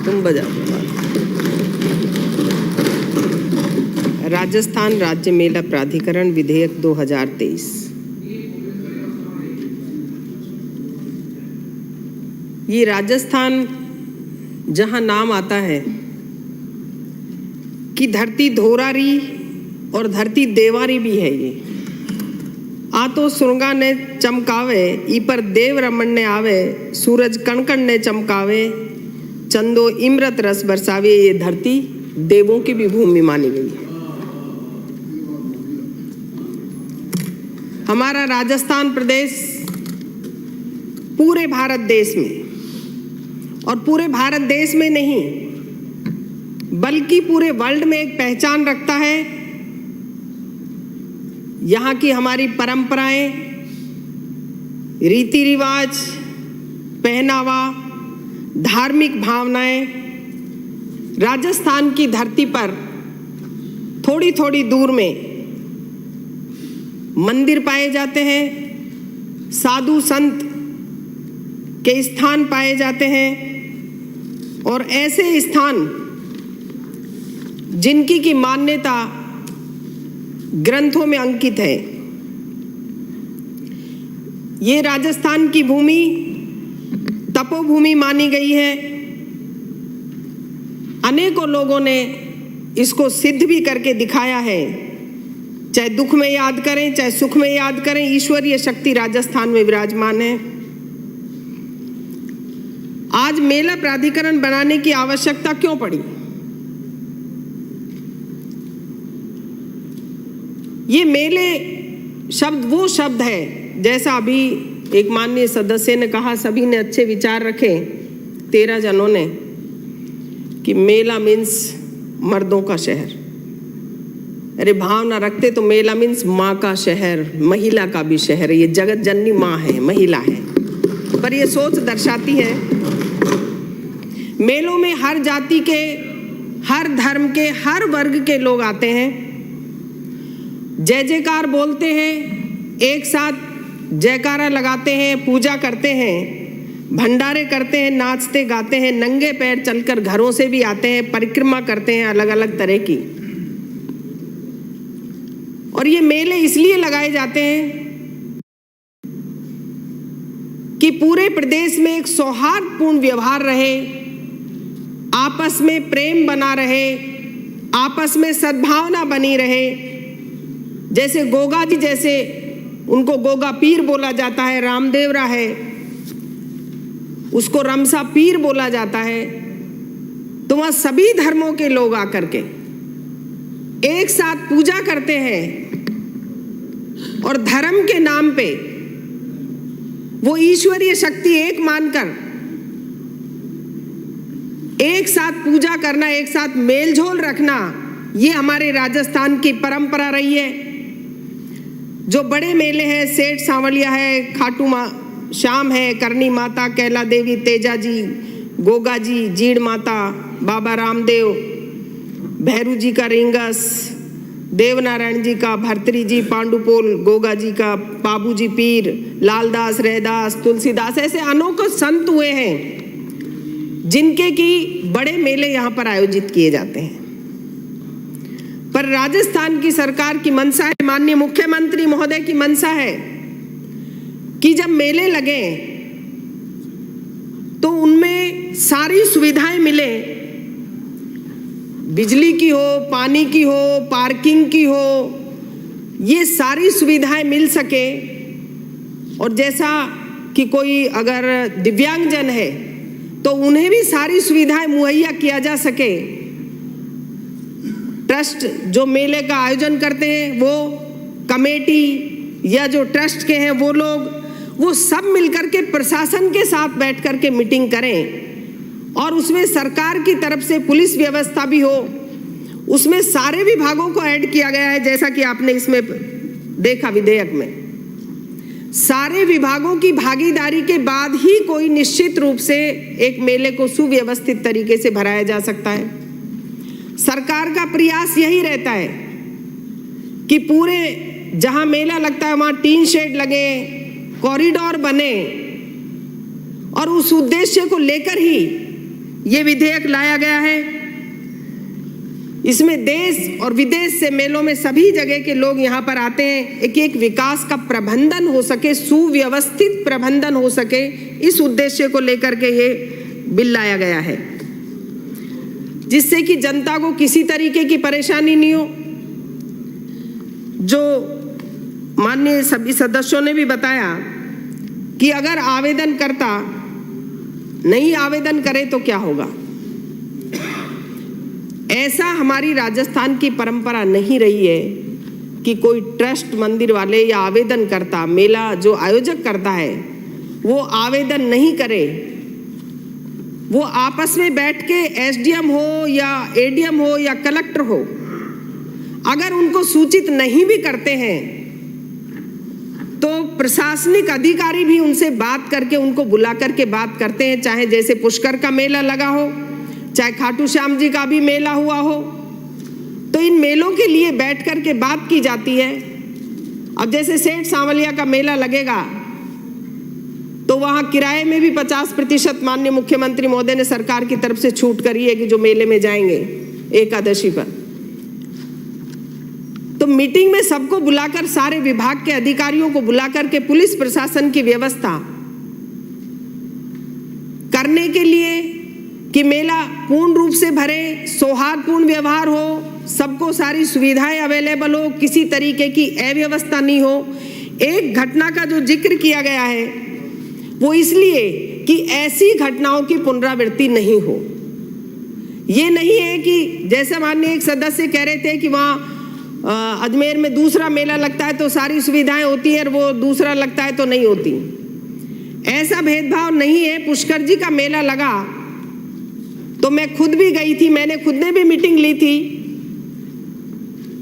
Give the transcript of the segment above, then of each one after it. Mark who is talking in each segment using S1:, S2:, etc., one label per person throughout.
S1: तुम बजा दो। राजस्थान राज्य मेला प्राधिकरण विधेयक 2023। ये राजस्थान जहां नाम आता है कि धरती धोरारी और धरती देवारी भी है, ये आ तो सुरंगा ने चमकावे, ई पर देव रमन ने आवे, सूरज कणकण ने चमकावे, चंदो इमरत रस बरसावे। ये धरती देवों की भी भूमि मानी गई है। हमारा राजस्थान प्रदेश पूरे भारत देश में, और पूरे भारत देश में नहीं बल्कि पूरे वर्ल्ड में एक पहचान रखता है। यहाँ की हमारी परंपराएं, रीति रिवाज, पहनावा, धार्मिक भावनाएं राजस्थान की धरती पर थोड़ी थोड़ी दूर में मंदिर पाए जाते हैं, साधु संत के स्थान पाए जाते हैं, और ऐसे स्थान जिनकी की मान्यता ग्रंथों में अंकित है। ये राजस्थान की भूमि तपोभूमि मानी गई है। अनेकों लोगों ने इसको सिद्ध भी करके दिखाया है। चाहे दुख में याद करें, चाहे सुख में याद करें, ईश्वरीय शक्ति राजस्थान में विराजमान है। आज मेला प्राधिकरण बनाने की आवश्यकता क्यों पड़ी? ये मेले शब्द वो शब्द है, जैसा अभी एक माननीय सदस्य ने कहा, सभी ने अच्छे विचार रखे, 13 जनों ने, कि मेला मीन्स मर्दों का शहर। अरे भावना रखते तो मेला मीन्स माँ का शहर, महिला का भी शहर। ये जगत जननी माँ है, महिला है, पर ये सोच दर्शाती है। मेलों में हर जाति के, हर धर्म के, हर वर्ग के लोग आते हैं, जय जयकार बोलते हैं, एक साथ जयकारा लगाते हैं, पूजा करते हैं, भंडारे करते हैं, नाचते गाते हैं, नंगे पैर चलकर घरों से भी आते हैं, परिक्रमा करते हैं अलग अलग तरह की। और ये मेले इसलिए लगाए जाते हैं कि पूरे प्रदेश में एक सौहार्दपूर्ण व्यवहार रहे, आपस में प्रेम बना रहे, आपस में सद्भावना बनी रहे। जैसे गोगा जी, जैसे उनको गोगा पीर बोला जाता है, रामदेवरा है उसको रमसा पीर बोला जाता है, तो वहां सभी धर्मों के लोग आकर के एक साथ पूजा करते हैं और धर्म के नाम पे वो ईश्वरीय शक्ति एक मानकर एक साथ पूजा करना, एक साथ मेलझोल रखना, ये हमारे राजस्थान की परंपरा रही है। जो बड़े मेले हैं, सेठ सांवलिया है, खाटू श्याम है, करनी माता, कैला देवी, तेजा जी, गोगा जी, जीड़ माता, बाबा रामदेव, भैरू जी का रिंगस, देवनारायण जी का भरतरी जी, पांडुपोल, गोगा जी का बाबू जी पीर, लालदास, रैदास, तुलसीदास, ऐसे अनोखे संत हुए हैं जिनके की बड़े मेले यहाँ पर आयोजित किए जाते हैं। पर राजस्थान की सरकार की मंशा है, माननीय मुख्यमंत्री महोदय की मंशा है कि जब मेले लगे तो उनमें सारी सुविधाएं मिले, बिजली की हो, पानी की हो, पार्किंग की हो, ये सारी सुविधाएं मिल सके। और जैसा कि कोई अगर दिव्यांगजन है तो उन्हें भी सारी सुविधाएं मुहैया किया जा सके। ट्रस्ट जो मेले का आयोजन करते हैं, वो कमेटी या जो ट्रस्ट के हैं वो लोग, वो सब मिलकर के प्रशासन के साथ बैठ कर के मीटिंग करें, और उसमें सरकार की तरफ से पुलिस व्यवस्था भी हो, उसमें सारे विभागों को ऐड किया गया है। जैसा कि आपने इसमें देखा विधेयक में, सारे विभागों की भागीदारी के बाद ही कोई निश्चित रूप से एक मेले को सुव्यवस्थित तरीके से भराया जा सकता है। सरकार का प्रयास यही रहता है कि पूरे जहां मेला लगता है वहां टीन शेड लगे, कॉरिडोर बने, और उस उद्देश्य को लेकर ही ये विधेयक लाया गया है। इसमें देश और विदेश से मेलों में सभी जगह के लोग यहाँ पर आते हैं। एक विकास का प्रबंधन हो सके, सुव्यवस्थित प्रबंधन हो सके, इस उद्देश्य को लेकर के ये बिल लाया गया है, जिससे कि जनता को किसी तरीके की परेशानी नहीं हो। जो माननीय सभी सदस्यों ने भी बताया कि अगर आवेदनकर्ता नहीं आवेदन करे तो क्या होगा। ऐसा हमारी राजस्थान की परंपरा नहीं रही है कि कोई ट्रस्ट मंदिर वाले या आवेदन करता, मेला जो आयोजक करता है वो आवेदन नहीं करे, वो आपस में बैठ के एसडीएम हो या एडीएम हो या कलेक्टर हो, अगर उनको सूचित नहीं भी करते हैं तो प्रशासनिक अधिकारी भी उनसे बात करके, उनको बुला करके बात करते हैं। चाहे जैसे पुष्कर का मेला लगा हो, चाहे खाटू श्याम जी का भी मेला हुआ हो, तो इन मेलों के लिए बैठ करके बात की जाती है। अब जैसे सेठ सांवलिया का मेला लगेगा तो वहां किराए में भी 50% माननीय मुख्यमंत्री महोदय ने सरकार की तरफ से छूट करी है कि जो मेले में जाएंगे एकादशी पर। तो मीटिंग में सबको बुलाकर, सारे विभाग के अधिकारियों को बुलाकर के पुलिस प्रशासन की व्यवस्था करने के लिए कि मेला पूर्ण रूप से भरे, सौहार्दपूर्ण व्यवहार हो, सबको सारी सुविधाएं अवेलेबल हो, किसी तरीके की अव्यवस्था नहीं हो। एक घटना का जो जिक्र किया गया है वो इसलिए कि ऐसी घटनाओं की पुनरावृत्ति नहीं हो। ये नहीं है कि जैसे माननीय एक सदस्य कह रहे थे कि वहाँ अजमेर में दूसरा मेला लगता है तो सारी सुविधाएं होती है और वो दूसरा लगता है तो नहीं होती। ऐसा भेदभाव नहीं है। पुष्कर जी का मेला लगा तो मैं खुद भी गई थी, मैंने खुद ने भी मीटिंग ली थी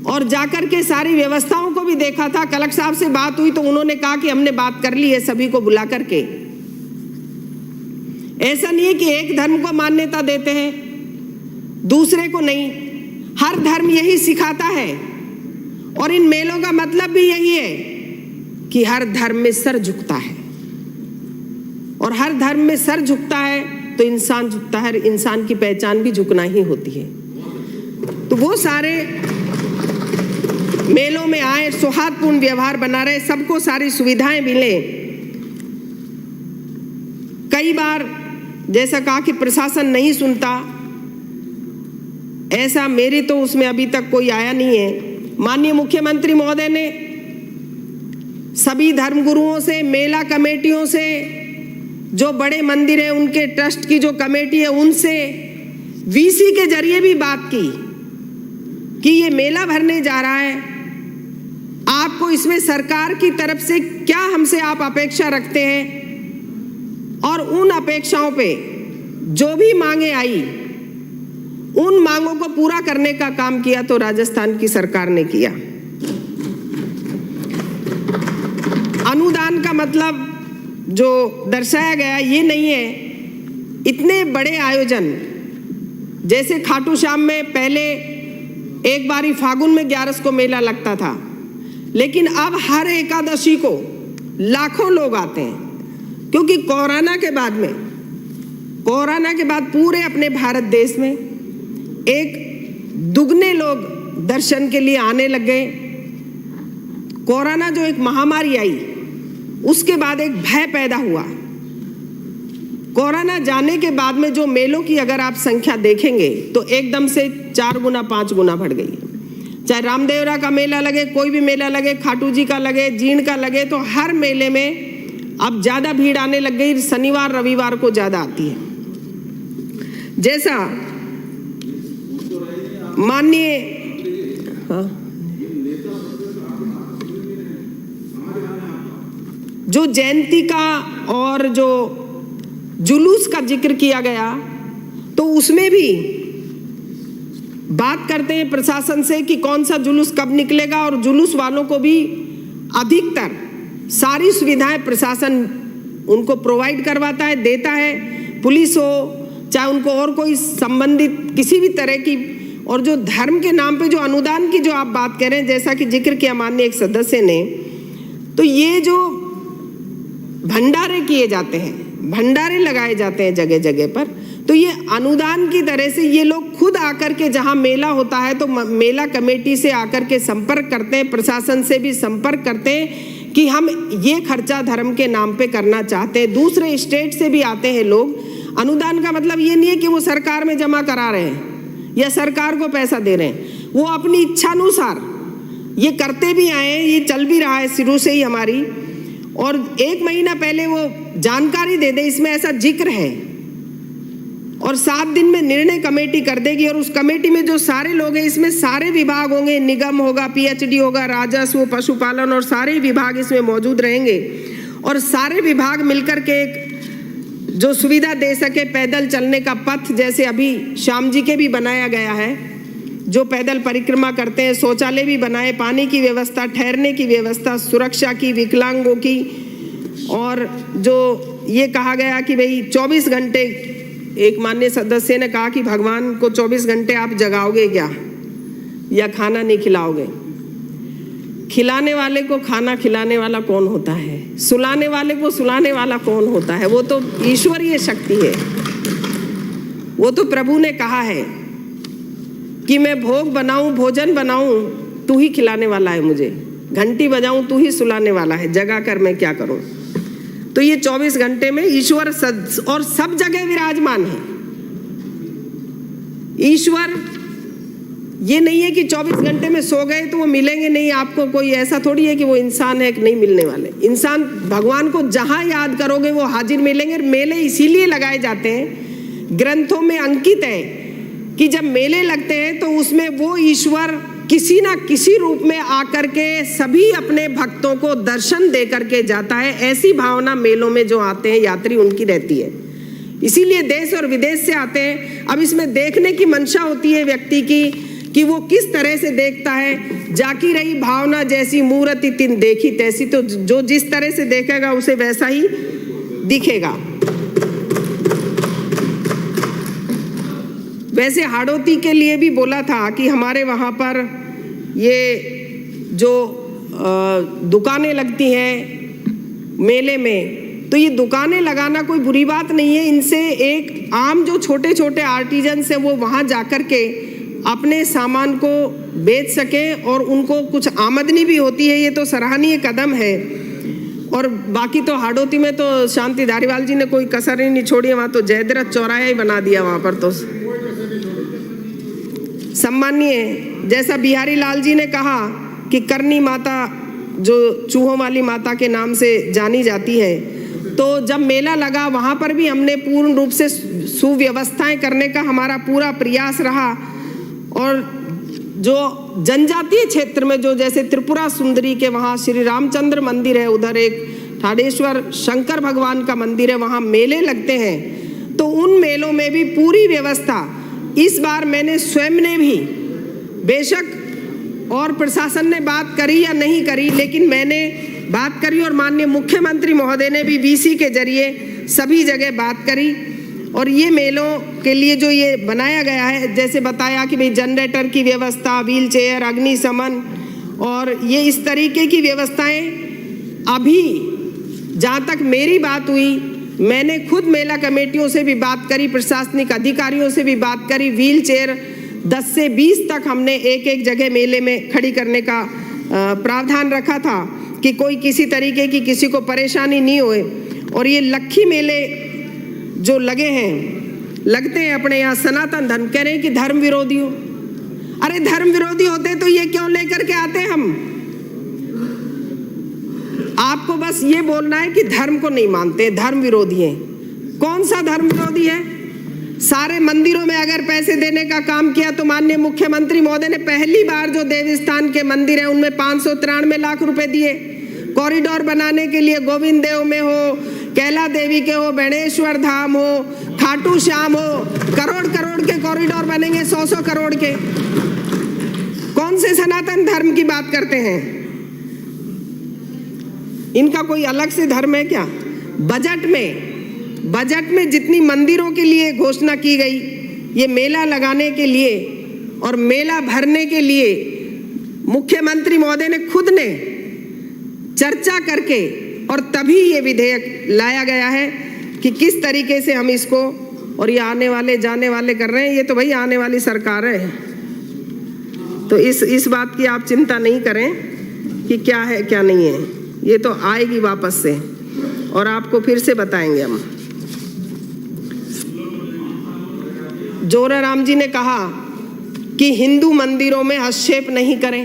S1: और जाकर के सारी व्यवस्थाओं को भी देखा था। कलेक्टर साहब से बात हुई तो उन्होंने कहा कि हमने बात कर ली है सभी को बुला करके। ऐसा नहीं है कि एक धर्म को मान्यता देते हैं दूसरे को नहीं, हर धर्म यही सिखाता है और इन मेलों का मतलब भी यही है कि हर धर्म में सर झुकता है और हर धर्म में सर झुकता है तो इंसान झुकता है, इंसान की पहचान भी झुकना ही होती है। तो वो सारे मेलों में आए, सौहार्दपूर्ण व्यवहार बना रहे, सबको सारी सुविधाएं मिले। कई बार जैसा कहा कि प्रशासन नहीं सुनता, ऐसा मेरे तो उसमें अभी तक कोई आया नहीं है। माननीय मुख्यमंत्री महोदय ने सभी धर्मगुरुओं से, मेला कमेटियों से, जो बड़े मंदिर हैं उनके ट्रस्ट की जो कमेटी है उनसे वीसी के जरिए भी बात की कि ये मेला भरने जा रहा है, आपको इसमें सरकार की तरफ से क्या हमसे आप अपेक्षा रखते हैं, और उन अपेक्षाओं पे जो भी मांगे आई उन मांगों को पूरा करने का काम किया तो राजस्थान की सरकार ने किया। अनुदान का मतलब जो दर्शाया गया ये नहीं है। इतने बड़े आयोजन जैसे खाटू श्याम में पहले एक बारी फागुन में 11 को मेला लगता था, लेकिन अब हर एकादशी को लाखों लोग आते हैं, क्योंकि कोरोना के बाद पूरे अपने भारत देश में एक दुगने लोग दर्शन के लिए आने लग गए। कोरोना जो एक महामारी आई उसके बाद एक भय पैदा हुआ। कोरोना जाने के बाद में जो मेलों की अगर आप संख्या देखेंगे तो एकदम से 4 गुना 5 गुना बढ़ गई। चाहे रामदेवरा का मेला लगे, कोई भी मेला लगे, खाटू जी का लगे, जीण का लगे, तो हर मेले में अब ज्यादा भीड़ आने लग गई। शनिवार रविवार को ज्यादा आती है। जैसा माननीय जो जयंती का और जो जुलूस का जिक्र किया गया तो उसमें भी बात करते हैं प्रशासन से कि कौन सा जुलूस कब निकलेगा, और जुलूस वालों को भी अधिकतर सारी सुविधाएं प्रशासन उनको प्रोवाइड करवाता है, देता है। पुलिस हो चाहे उनको और कोई संबंधित किसी भी तरह की, और जो धर्म के नाम पे जो अनुदान की जो आप बात कह रहे हैं, जैसा कि जिक्र किया माननीय एक सदस्य ने, तो ये जो भंडारे किए जाते हैं, भंडारे लगाए जाते हैं जगह जगह पर, तो ये अनुदान की तरह से ये लोग खुद आकर के जहाँ मेला होता है तो मेला कमेटी से आकर के संपर्क करते हैं, प्रशासन से भी संपर्क करते हैं कि हम ये खर्चा धर्म के नाम पे करना चाहते हैं। दूसरे स्टेट से भी आते हैं लोग। अनुदान का मतलब ये नहीं है कि वो सरकार में जमा करा रहे हैं या सरकार को पैसा दे रहे हैं, वो अपनी इच्छानुसार ये करते भी आए हैं, ये चल भी रहा है शुरू से ही हमारी। और 1 महीना पहले वो जानकारी दे दे इसमें ऐसा जिक्र है और 7 दिन में निर्णय कमेटी कर देगी। और उस कमेटी में जो सारे लोग हैं इसमें सारे विभाग होंगे, निगम होगा, पीएचडी होगा, राजस्व, पशुपालन और सारे विभाग इसमें मौजूद रहेंगे। और सारे विभाग मिलकर के एक जो सुविधा दे सके पैदल चलने का पथ, जैसे अभी श्याम जी के भी बनाया गया है, जो पैदल परिक्रमा करते हैं, शौचालय भी बनाए, पानी की व्यवस्था, ठहरने की व्यवस्था, सुरक्षा की, विकलांगों की। और जो ये कहा गया कि भाई 24 घंटे, एक माननीय सदस्य ने कहा कि भगवान को 24 घंटे आप जगाओगे क्या या खाना नहीं खिलाओगे? खिलाने वाले को खाना खिलाने वाला कौन होता है? सुलाने वाले को सुलाने वाला कौन होता है? वो तो ईश्वरीय शक्ति है। वो तो प्रभु ने कहा है कि मैं भोग बनाऊं, भोजन बनाऊं, तू ही खिलाने वाला है मुझे, घंटी बजाऊं, तू ही सुलाने वाला है, जगा कर मैं क्या करूं? तो ये 24 घंटे में ईश्वर और सब जगह विराजमान है। ईश्वर ये नहीं है कि 24 घंटे में सो गए तो वो मिलेंगे नहीं आपको, कोई ऐसा थोड़ी है कि वो इंसान है कि नहीं मिलने वाले। इंसान भगवान को जहां याद करोगे वो हाजिर मिलेंगे। मेले इसीलिए लगाए जाते हैं, ग्रंथों में अंकित है कि जब मेले लगते हैं तो उसमें वो ईश्वर किसी ना किसी रूप में आकर के सभी अपने भक्तों को दर्शन दे करके जाता है। ऐसी भावना मेलों में जो आते हैं यात्री उनकी रहती है, इसीलिए देश और विदेश से आते हैं। अब इसमें देखने की मंशा होती है व्यक्ति की कि वो किस तरह से देखता है। जाकी रही भावना जैसी मूर्ति तिन देखी तैसी, तो जो जिस तरह से देखेगा उसे वैसा ही दिखेगा। वैसे हाड़ौती के लिए भी बोला था कि हमारे वहाँ पर ये जो दुकानें लगती हैं मेले में, तो ये दुकानें लगाना कोई बुरी बात नहीं है। इनसे एक आम जो छोटे छोटे आर्टिजन्स हैं वो वहाँ जाकर के अपने सामान को बेच सके और उनको कुछ आमदनी भी होती है, ये तो सराहनीय कदम है। और बाकी तो हाड़ौती में तो शांति धारीवाल जी ने कोई कसर ही नहीं छोड़ी है, वहाँ तो जयद्रथ चौराहा ही बना दिया वहाँ पर। तो सम्मानीय जैसा बिहारी लाल जी ने कहा कि करनी माता जो चूहों वाली माता के नाम से जानी जाती है, तो जब मेला लगा वहाँ पर भी हमने पूर्ण रूप से सुव्यवस्थाएं करने का हमारा पूरा प्रयास रहा। और जो जनजातीय क्षेत्र में जो जैसे त्रिपुरा सुंदरी के वहाँ श्री रामचंद्र मंदिर है, उधर एक ठाडेश्वर शंकर भगवान का मंदिर है, वहाँ मेले लगते हैं। तो उन मेलों में भी पूरी व्यवस्था इस बार मैंने स्वयं ने भी, बेशक और प्रशासन ने बात करी या नहीं करी, लेकिन मैंने बात करी और माननीय मुख्यमंत्री महोदय ने भी वीसी के जरिए सभी जगह बात करी। और ये मेलों के लिए जो ये बनाया गया है, जैसे बताया कि भाई जनरेटर की व्यवस्था, व्हील चेयर, अग्निशमन और ये इस तरीके की व्यवस्थाएं, अभी जहाँ तक मेरी बात हुई मैंने खुद मेला कमेटियों से भी बात करी, प्रशासनिक अधिकारियों से भी बात करी। व्हील चेयर 10 से 20 तक हमने एक एक जगह मेले में खड़ी करने का प्रावधान रखा था कि कोई किसी तरीके की किसी को परेशानी नहीं होए। और ये लक्खी मेले जो लगे हैं, लगते हैं अपने यहाँ सनातन धर्म, कह रहे हैं कि धर्म विरोधी हो। अरे धर्म विरोधी होते तो ये क्यों लेकर के आते हम? आपको बस ये बोलना है कि धर्म को नहीं मानते, धर्म विरोधी है। कौन सा धर्म विरोधी है? सारे मंदिरों में अगर पैसे देने का काम किया तो माननीय मुख्यमंत्री महोदय ने पहली बार जो देवस्थान के मंदिर है उनमें 593 लाख रुपए दिए। कॉरिडोर बनाने के लिए गोविंद देव में हो, कैला देवी के हो, बेणेश्वर धाम हो, खाटू श्याम हो, करोड़ करोड़ के कॉरिडोर बनेंगे, 100-100 करोड़ के। कौन से सनातन धर्म की बात करते हैं? इनका कोई अलग से धर्म है क्या? बजट में जितनी मंदिरों के लिए घोषणा की गई, ये मेला लगाने के लिए और मेला भरने के लिए मुख्यमंत्री महोदय ने खुद ने चर्चा करके और तभी ये विधेयक लाया गया है कि किस तरीके से हम इसको और ये आने वाले जाने वाले कर रहे हैं। ये तो भाई आने वाली सरकार है, तो इस बात की आप चिंता नहीं करें कि क्या है क्या नहीं है, ये तो आएगी वापस से और आपको फिर से बताएंगे हम। जोराराम जी ने कहा कि हिंदू मंदिरों में हस्तक्षेप नहीं करें।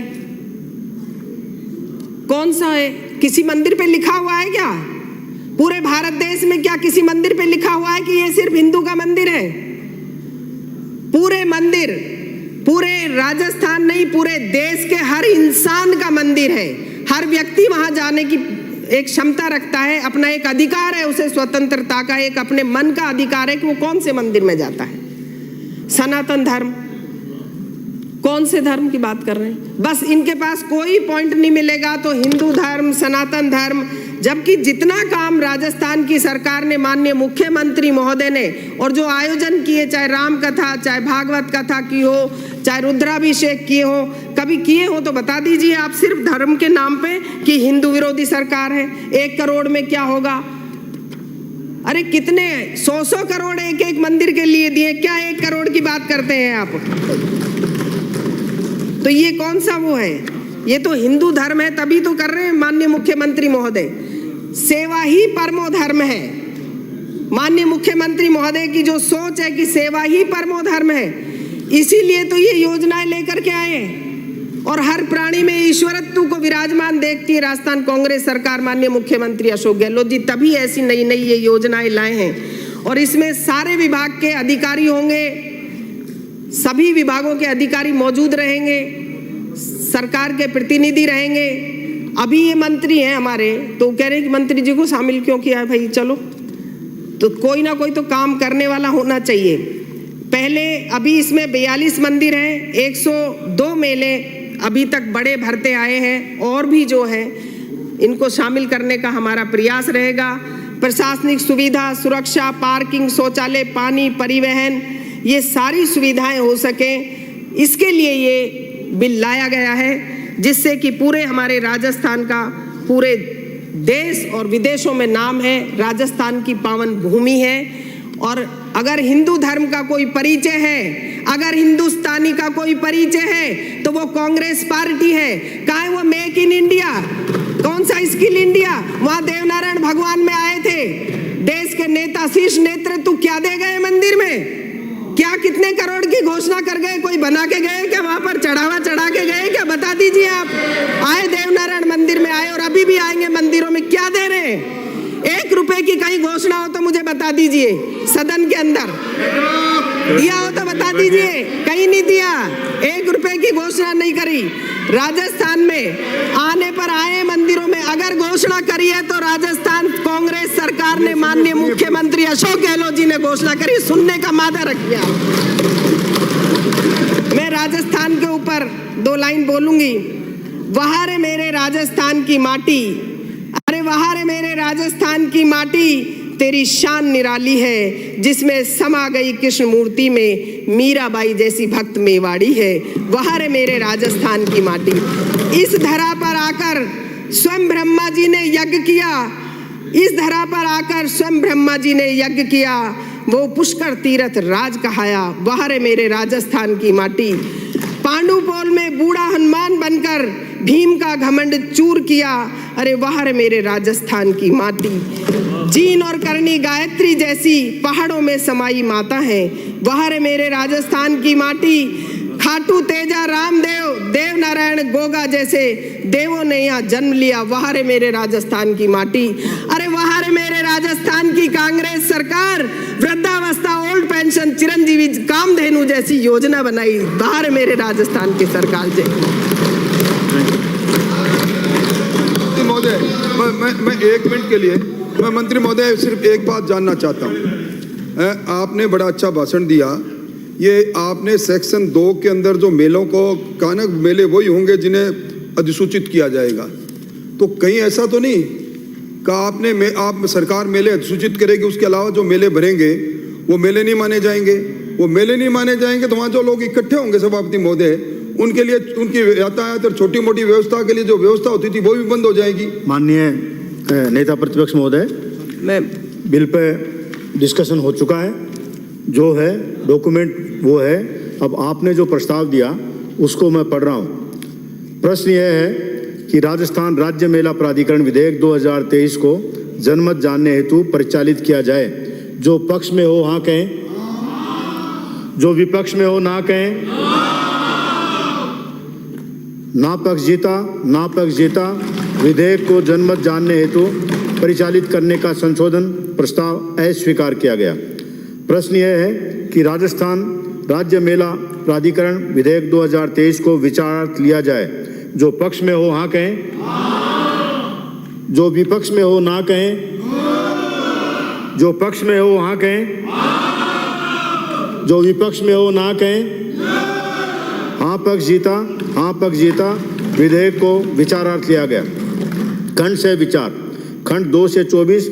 S1: कौन सा है? किसी मंदिर पे लिखा हुआ है क्या? पूरे भारत देश में क्या किसी मंदिर पे लिखा हुआ है कि ये सिर्फ हिंदू का मंदिर है? पूरे मंदिर, पूरे राजस्थान नहीं, पूरे देश के हर इंसान का मंदिर है। हर व्यक्ति वहां जाने की एक क्षमता रखता है, अपना एक अधिकार है, उसे स्वतंत्रता का एक अपने मन का अधिकार है कि वो कौन से मंदिर में जाता है। सनातन धर्म, कौन से धर्म की बात कर रहे हैं? बस इनके पास कोई पॉइंट नहीं मिलेगा तो हिंदू धर्म, सनातन धर्म, जबकि जितना काम राजस्थान की सरकार ने, माननीय मुख्यमंत्री महोदय ने, और जो आयोजन किए, चाहे राम कथा, चाहे भागवत कथा की हो, चाहे रुद्राभिषेक किए हो, कभी किए हो तो बता दीजिए आप, सिर्फ धर्म के नाम पे कि हिंदू विरोधी सरकार है। 1 करोड़ में क्या होगा? अरे कितने 100 करोड़ एक मंदिर के लिए दिए, क्या 1 करोड़ की बात करते हैं आप? तो ये कौन सा वो है? ये तो हिंदू धर्म है, तभी तो कर रहे हैं माननीय मुख्यमंत्री महोदय। सेवा ही परमो धर्म है। माननीय मुख्यमंत्री महोदय की जो सोच है कि सेवा ही परमो धर्म है, इसीलिए तो ये योजनाएं लेकर के आए हैं। और हर प्राणी में ईश्वरत्व को विराजमान देखती है राजस्थान कांग्रेस सरकार, माननीय मुख्यमंत्री अशोक गहलोत जी, तभी ऐसी नई नई ये योजनाएं लाए हैं। और इसमें सारे विभाग के अधिकारी होंगे, सभी विभागों के अधिकारी मौजूद रहेंगे, सरकार के प्रतिनिधि रहेंगे। अभी ये मंत्री हैं हमारे, तो कह रहे हैं कि मंत्री जी को शामिल क्यों किया है? भाई चलो, तो कोई ना कोई तो काम करने वाला होना चाहिए। पहले अभी इसमें 42 मंदिर हैं, 102 मेले अभी तक बड़े भरते आए हैं, और भी जो है इनको शामिल करने का हमारा प्रयास रहेगा। प्रशासनिक सुविधा, सुरक्षा, पार्किंग, शौचालय, पानी, परिवहन, ये सारी सुविधाएं हो सके, इसके लिए ये बिल लाया गया है, जिससे कि पूरे हमारे राजस्थान का पूरे देश और विदेशों में नाम है। राजस्थान की पावन भूमि है, और अगर हिंदू धर्म का कोई परिचय है, अगर हिंदुस्तानी का कोई परिचय है, तो वो कांग्रेस पार्टी है। कहाँ है वो मेक इन इंडिया? कौन सा स्किल इंडिया? वहां देवनारायण भगवान में आए थे, देश के नेता, शीर्ष नेतृत्व क्या दे गए मंदिर में? क्या कितने करोड़ की घोषणा कर गए? कोई बना के गए क्या? वहां पर चढ़ावा चढ़ा के गए क्या? बता दीजिए आप। आए देवनारायण मंदिर में आए, और अभी भी आएंगे मंदिरों में, क्या दे रहे हैं? 1 रुपए की कहीं घोषणा हो तो मुझे बता दीजिए, सदन के अंदर दिया हो तो बता दीजिए। कहीं नहीं दिया, 1 रुपए की घोषणा नहीं करी। राजस्थान में आने पर आए मंदिरों में, अगर घोषणा करी है तो राजस्थान कांग्रेस सरकार ने, माननीय मुख्यमंत्री अशोक गहलोत जी ने घोषणा करी। सुनने का मादा रखिए। मैं राजस्थान के ऊपर 2 लाइन बोलूंगी। वहां रे मेरे राजस्थान की माटी, अरे वहां रे मेरे राजस्थान की माटी, तेरी शान निराली है, जिसमें समा गई कृष्ण मूर्ति में, मीराबाई जैसी भक्त मेवाड़ी है। वहां रे मेरे राजस्थान की माटी। इस धरा पर आकर स्वयं ब्रह्मा जी ने यज्ञ किया, इस धरा पर आकर स्वयं ब्रह्मा जी ने यज्ञ किया, वो पुष्कर तीर्थ राज कहाया। वहां रे मेरे राजस्थान की माटी। पांडुपोल में बूढ़ा हनुमान बनकर भीम का घमंड चूर किया, अरे वहां रे मेरे राजस्थान की माटी। जीन और करनी गायत्री जैसी पहाड़ों में समाई माता है, वहां रे मेरे राजस्थान की माटी। खाटू तेजा रामदेव, देव नारायण गोगा जैसे देवों ने यहाँ जन्म लिया, वहां रे मेरे राजस्थान की माटी। अरे वहां रे मेरे राजस्थान की कांग्रेस सरकार वृद्धावस्था, ओल्ड पेंशन, चिरंजीवी, कामधेनु जैसी योजना बनाई, वहां रे मेरे राजस्थान की सरकार से।
S2: महोदय, मैं 1 मिनट के लिए, मैं मंत्री महोदय सिर्फ एक बात जानना चाहता हूँ। आपने बड़ा अच्छा भाषण दिया। ये आपने सेक्शन 2 के अंदर जो मेलों को कानक मेले वही होंगे जिन्हें अधिसूचित किया जाएगा, तो कहीं ऐसा तो नहीं का आप सरकार मेले अधिसूचित करेगी, उसके अलावा जो मेले भरेंगे वो मेले नहीं माने जाएंगे? वो मेले नहीं माने जाएंगे तो वहाँ जो लोग इकट्ठे होंगे सभापति महोदय, उनके लिए उनकी यातायात और छोटी मोटी व्यवस्था के लिए जो व्यवस्था होती थी वो भी बंद हो जाएगी।
S3: माननीय नेता प्रतिपक्ष महोदय,
S1: मैं
S3: बिल पे डिस्कशन हो चुका है जो है डॉक्यूमेंट वो है। अब आपने जो प्रस्ताव दिया उसको मैं पढ़ रहा हूँ। प्रश्न यह है कि राजस्थान राज्य मेला प्राधिकरण विधेयक 2023 को जनमत जानने हेतु परिचालित किया जाए। जो पक्ष में हो हाँ कहें, जो विपक्ष में हो ना कहें। ना पक्ष जीता, ना पक्ष जीता। विधेयक को जनमत जानने हेतु परिचालित करने का संशोधन प्रस्ताव अस्वीकार किया गया। प्रश्न यह है कि राजस्थान राज्य मेला प्राधिकरण विधेयक 2023 को विचारार्थ लिया जाए। जो पक्ष में हो हाँ कहें, जो विपक्ष में हो ना कहें। जो पक्ष में हो हाँ कहें, जो विपक्ष में हो ना कहें। हाँ पक्ष जीता, हाँ पक्ष जीता। विधेयक को विचारार्थ लिया गया। खंड से विचार। खंड 2 से 24